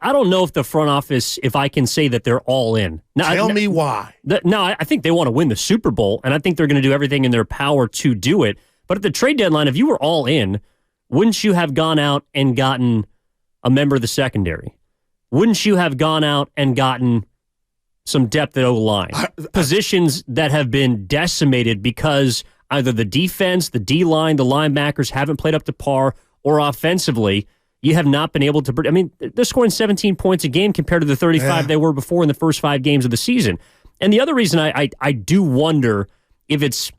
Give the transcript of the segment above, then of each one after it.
I don't know if the front office, if I can say that they're all in. Now, Tell me why. I think they want to win the Super Bowl, and I think they're going to do everything in their power to do it. But at the trade deadline, if you were all in, wouldn't you have gone out and gotten a member of the secondary? Wouldn't you have gone out and gotten some depth at O-line? Positions that have been decimated because either the defense, the D-line, the linebackers haven't played up to par, or offensively, you have not been able to. I mean, they're scoring 17 points a game compared to the 35 they were before in the first 5 games of the season. And the other reason I do wonder if it's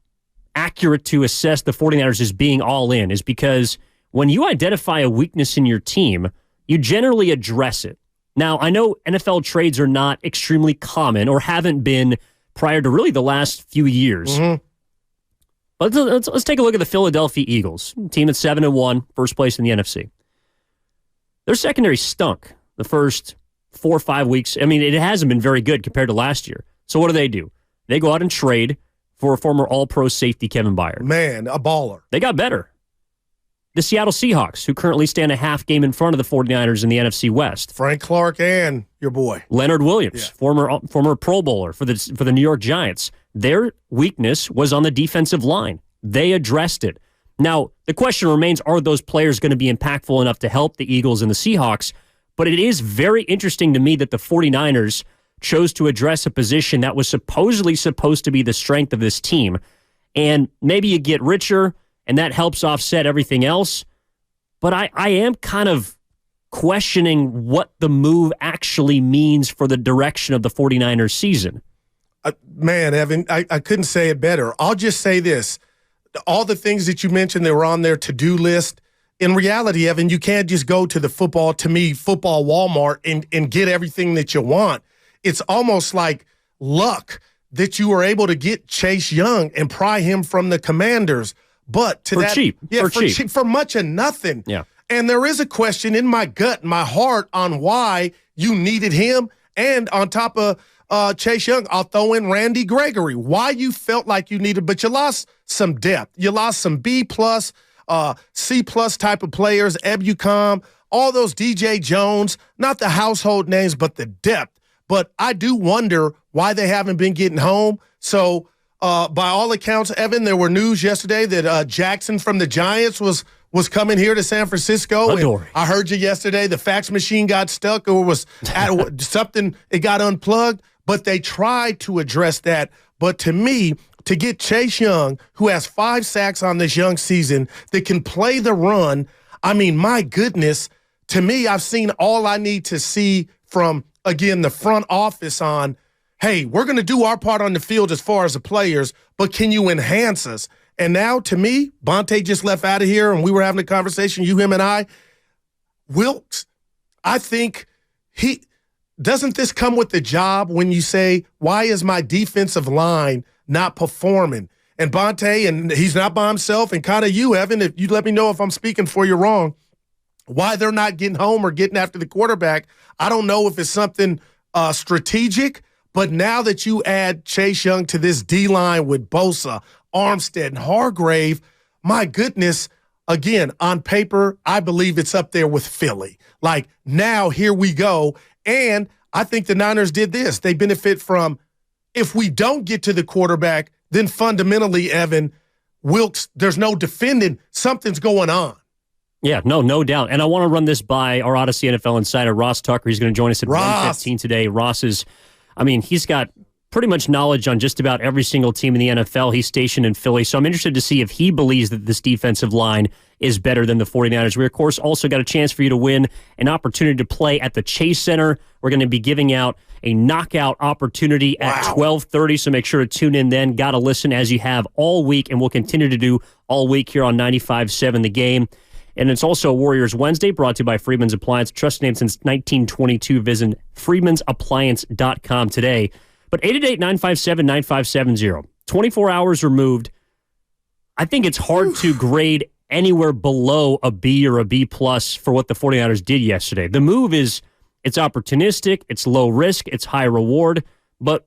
accurate to assess the 49ers as being all in is because when you identify a weakness in your team, you generally address it. Now, I know NFL trades are not extremely common or haven't been prior to really the last few years. Mm-hmm. But let's take a look at the Philadelphia Eagles, team that's 7-1, first place in the NFC. Their secondary stunk the first 4 or 5 weeks. I mean, it hasn't been very good compared to last year. So what do? They go out and trade for a former All-Pro safety, Kevin Byard. Man, a baller. They got better. The Seattle Seahawks, who currently stand a half game in front of the 49ers in the NFC West. Frank Clark and your boy. Leonard Williams, former Pro Bowler for the New York Giants. Their weakness was on the defensive line. They addressed it. Now, the question remains, are those players going to be impactful enough to help the Eagles and the Seahawks? But it is very interesting to me that the 49ers chose to address a position that was supposedly supposed to be the strength of this team. And maybe you get richer, and that helps offset everything else. But I am kind of questioning what the move actually means for the direction of the 49ers season. Man, Evan, I couldn't say it better. I'll just say this. All the things that you mentioned that were on their to-do list, in reality, Evan, you can't just go to the football Walmart and get everything that you want. It's almost like luck that you were able to get Chase Young and pry him from the Commanders. But for cheap. For much of nothing. Yeah. And there is a question in my gut, my heart, on why you needed him. And on top of Chase Young, I'll throw in Randy Gregory. Why you felt like you needed, but you lost some depth. You lost some B+, C+ type of players, Ebukam, all those DJ Jones, not the household names, but the depth. But I do wonder why they haven't been getting home. So by all accounts, Evan, there were news yesterday that Jackson from the Giants was coming here to San Francisco. And I heard you yesterday, the fax machine got stuck or was at something, it got unplugged. But they tried to address that. But to me, to get Chase Young, who has 5 sacks on this young season, that can play the run, I mean, my goodness, to me, I've seen all I need to see from, again, the front office on, hey, we're going to do our part on the field as far as the players, but can you enhance us? And now, to me, Bonte just left out of here, and we were having a conversation, you, him, and I. Wilks, I think doesn't this come with the job when you say, why is my defensive line not performing? And Bonte, and he's not by himself, and kind of you, Evan, if you let me know if I'm speaking for you wrong, why they're not getting home or getting after the quarterback. I don't know if it's something strategic, but now that you add Chase Young to this D-line with Bosa, Armstead, and Hargrave, my goodness, again, on paper, I believe it's up there with Philly. Like, now here we go. And I think the Niners did this. They benefit from, if we don't get to the quarterback, then fundamentally, Evan, Wilks, there's no defending. Something's going on. Yeah, no doubt. And I want to run this by our Odyssey NFL insider, Ross Tucker. He's going to join us at 1:15 today. Ross is, he's got pretty much knowledge on just about every single team in the NFL. He's stationed in Philly. So I'm interested to see if he believes that this defensive line is better than the 49ers. We, of course, also got a chance for you to win an opportunity to play at the Chase Center. We're going to be giving out a knockout opportunity at 12:30, so make sure to tune in then. Got to listen as you have all week, and we'll continue to do all week here on 95.7 The Game. And it's also Warriors Wednesday, brought to you by Freedman's Appliance. Trusted name since 1922. Visit freedmansappliance.com today. But 888-957-9570. 24 hours removed. I think it's hard to grade anywhere below a B or a B+ for what the 49ers did yesterday. The move it's opportunistic, it's low risk, it's high reward. But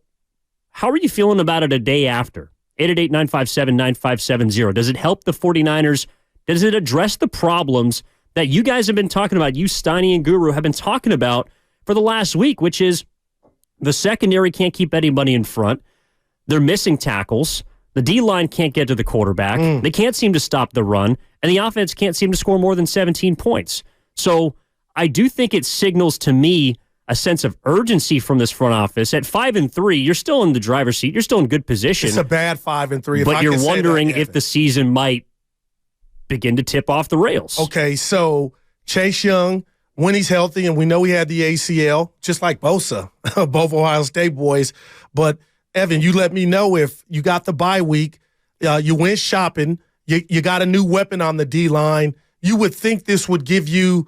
how are you feeling about it a day after? 888-957-9570. Does it help the 49ers? Does it address the problems that you guys have been talking about, you, Steiny, and Guru have been talking about for the last week, which is the secondary can't keep anybody in front. They're missing tackles. The D-line can't get to the quarterback. They can't seem to stop the run. And the offense can't seem to score more than 17 points. So I do think it signals to me a sense of urgency from this front office. At 5-3, you're still in the driver's seat. You're still in good position. It's a bad 5-3. But you're wondering if the season might begin to tip off the rails. Okay, so Chase Young, when he's healthy, and we know he had the ACL, just like Bosa, both Ohio State boys. But, Evan, you let me know if you got the bye week, you went shopping, you got a new weapon on the D-line. You would think this would give you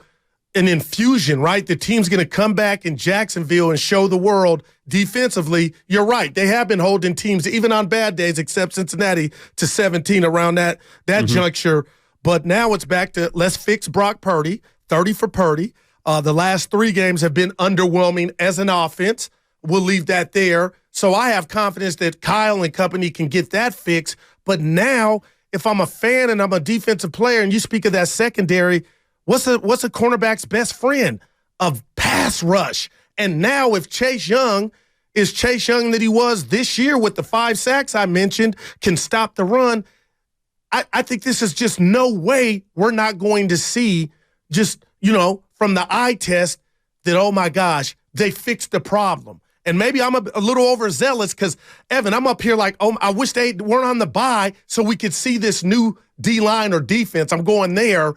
an infusion, right? The team's going to come back in Jacksonville and show the world defensively. You're right. They have been holding teams, even on bad days, except Cincinnati, to 17 around that juncture. But now it's back to let's fix Brock Purdy, 30 for Purdy. The last 3 games have been underwhelming as an offense. We'll leave that there. So I have confidence that Kyle and company can get that fixed. But now, if I'm a fan and I'm a defensive player and you speak of that secondary, what's a cornerback's best friend? Of pass rush. And now if Chase Young is Chase Young that he was this year with the 5 sacks I mentioned, can stop the run, I think this is just no way we're not going to see just, from the eye test that, oh my gosh, they fixed the problem. And maybe I'm a little overzealous because, Evan, I'm up here like, oh, I wish they weren't on the bye so we could see this new D-line or defense. I'm going there.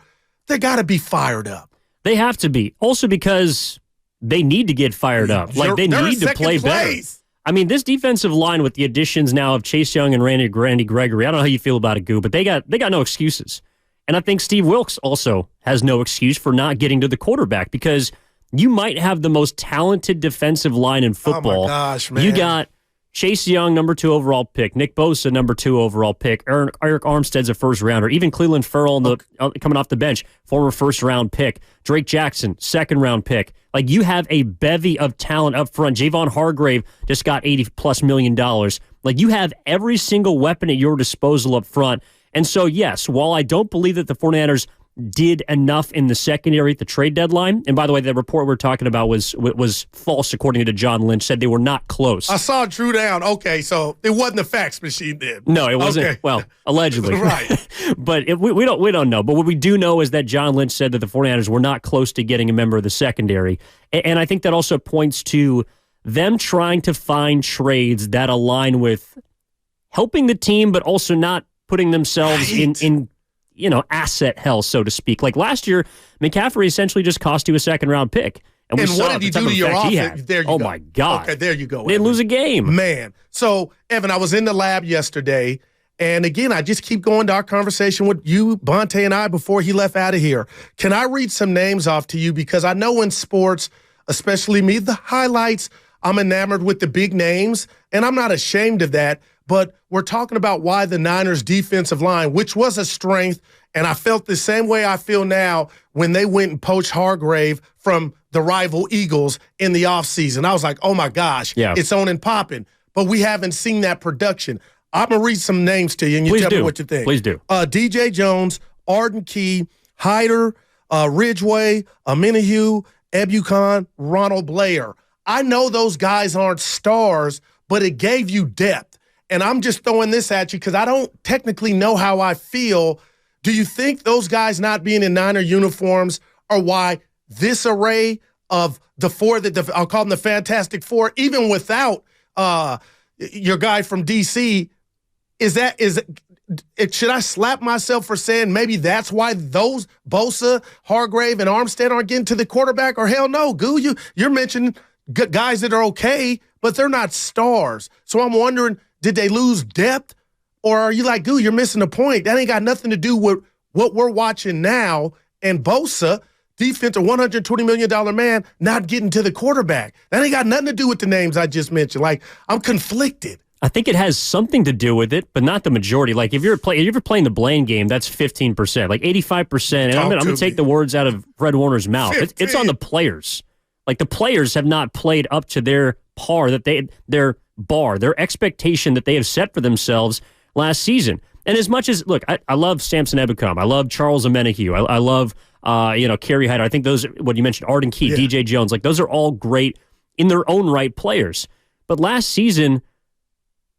They got to be fired up. They have to be. Also because they need to get fired up. Like, they need to play better. I mean, this defensive line with the additions now of Chase Young and Randy Gregory, I don't know how you feel about it, Goo, but they got no excuses. And I think Steve Wilks also has no excuse for not getting to the quarterback because you might have the most talented defensive line in football. Oh, my gosh, man. You got Chase Young, number 2 overall pick. Nick Bosa, number 2 overall pick. Eric Armstead's a first-rounder. Even Cleveland Ferrell coming off the bench, former first-round pick. Drake Jackson, second-round pick. Like, you have a bevy of talent up front. Javon Hargrave just got $80+ million. Like, you have every single weapon at your disposal up front. And so, yes, while I don't believe that the 49ers did enough in the secondary at the trade deadline. And by the way, the report we're talking about was false, according to John Lynch, said they were not close. I saw Drew Down. Okay, so it wasn't the fax machine then. No, it wasn't. Okay. Well, allegedly. Right. But we don't know. But what we do know is that John Lynch said that the 49ers were not close to getting a member of the secondary. And I think that also points to them trying to find trades that align with helping the team, but also not putting themselves in asset hell, so to speak. Like last year, McCaffrey essentially just cost you a second-round pick. And what did he do to your offense? There you go. Oh, my God. Okay, there you go. They didn't lose a game. Man. So, Evan, I was in the lab yesterday, and again, I just keep going to our conversation with you, Bonte, and I before he left out of here. Can I read some names off to you? Because I know in sports, especially me, the highlights, I'm enamored with the big names, and I'm not ashamed of that. But we're talking about why the Niners' defensive line, which was a strength, and I felt the same way I feel now when they went and poached Hargrave from the rival Eagles in the offseason. I was like, oh, my gosh, It's on and popping. But we haven't seen that production. I'm going to read some names to you, and you tell me what you think. Please do. DJ Jones, Arden Key, Hyder, Ridgeway, Amenahue, Ebukon, Ronald Blair. I know those guys aren't stars, but it gave you depth. And I'm just throwing this at you because I don't technically know how I feel. Do you think those guys not being in Niner uniforms are why this array of the four, I'll call them the Fantastic Four, even without your guy from D.C., should I slap myself for saying maybe that's why those Bosa, Hargrave, and Armstead aren't getting to the quarterback? Or hell no, Goo, you're mentioning guys that are okay, but they're not stars. So I'm wondering, did they lose depth? Or are you like, Goo, you're missing the point? That ain't got nothing to do with what we're watching now. And Bosa, defensive $120 million man, not getting to the quarterback. That ain't got nothing to do with the names I just mentioned. Like, I'm conflicted. I think it has something to do with it, but not the majority. Like, if you're playing the Blaine game, that's 15%, like 85%. And I'm going to take the words out of Fred Warner's mouth. It's on the players. Like, the players have not played up to their par, their expectation that they have set for themselves last season. And as much as, look, I love Samson Ebukam. I love Charles Amenahue. I love Kerry Hyder. I think those, what you mentioned, Arden Key, DJ Jones, like those are all great in their own right players. But last season,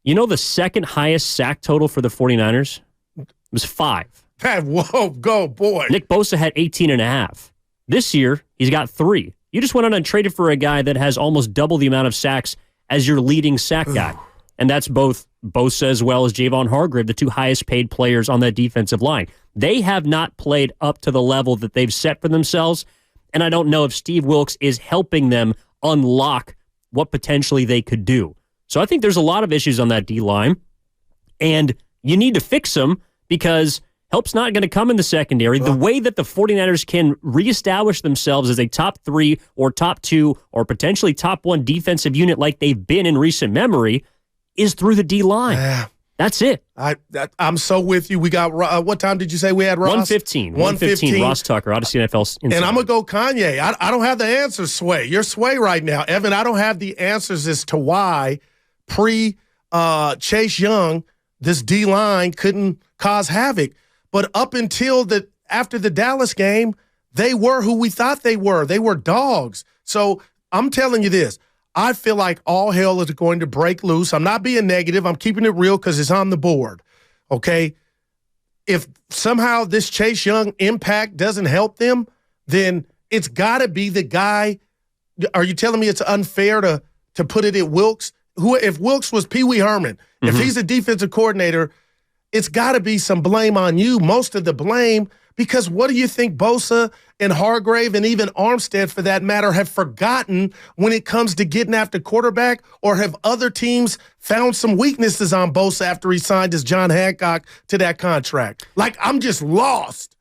the second highest sack total for the 49ers? It was 5. Whoa, go, boy. Nick Bosa had 18.5. This year, he's got 3. You just went on and traded for a guy that has almost double the amount of sacks as your leading sack guy. And that's both Bosa as well as Javon Hargrave, the 2 highest paid players on that defensive line. They have not played up to the level that they've set for themselves, and I don't know if Steve Wilks is helping them unlock what potentially they could do. So I think there's a lot of issues on that D-line, and you need to fix them because help's not going to come in the secondary. The way that the 49ers can reestablish themselves as a top 3 or top 2 or potentially top 1 defensive unit like they've been in recent memory is through the D-line. That's it. I'm so with you. We got, what time did you say we had, Ross? 1:15. 1:15, Ross Tucker, Odyssey NFL Insider. And I'm going to go Kanye. I don't have the answers, Sway. You're Sway right now. Evan, I don't have the answers as to why Chase Young, this D-line couldn't cause havoc. But up until after the Dallas game, they were who we thought they were. They were dogs. So I'm telling you this. I feel like all hell is going to break loose. I'm not being negative. I'm keeping it real because it's on the board, okay? If somehow this Chase Young impact doesn't help them, then it's got to be the guy. Are you telling me it's unfair to put it at Wilks? If Wilks was Pee Wee Herman, if he's a defensive coordinator, it's got to be some blame on you, most of the blame, because what do you think Bosa and Hargrave and even Armstead, for that matter, have forgotten when it comes to getting after quarterback? Or have other teams found some weaknesses on Bosa after he signed as John Hancock to that contract? Like, I'm just lost.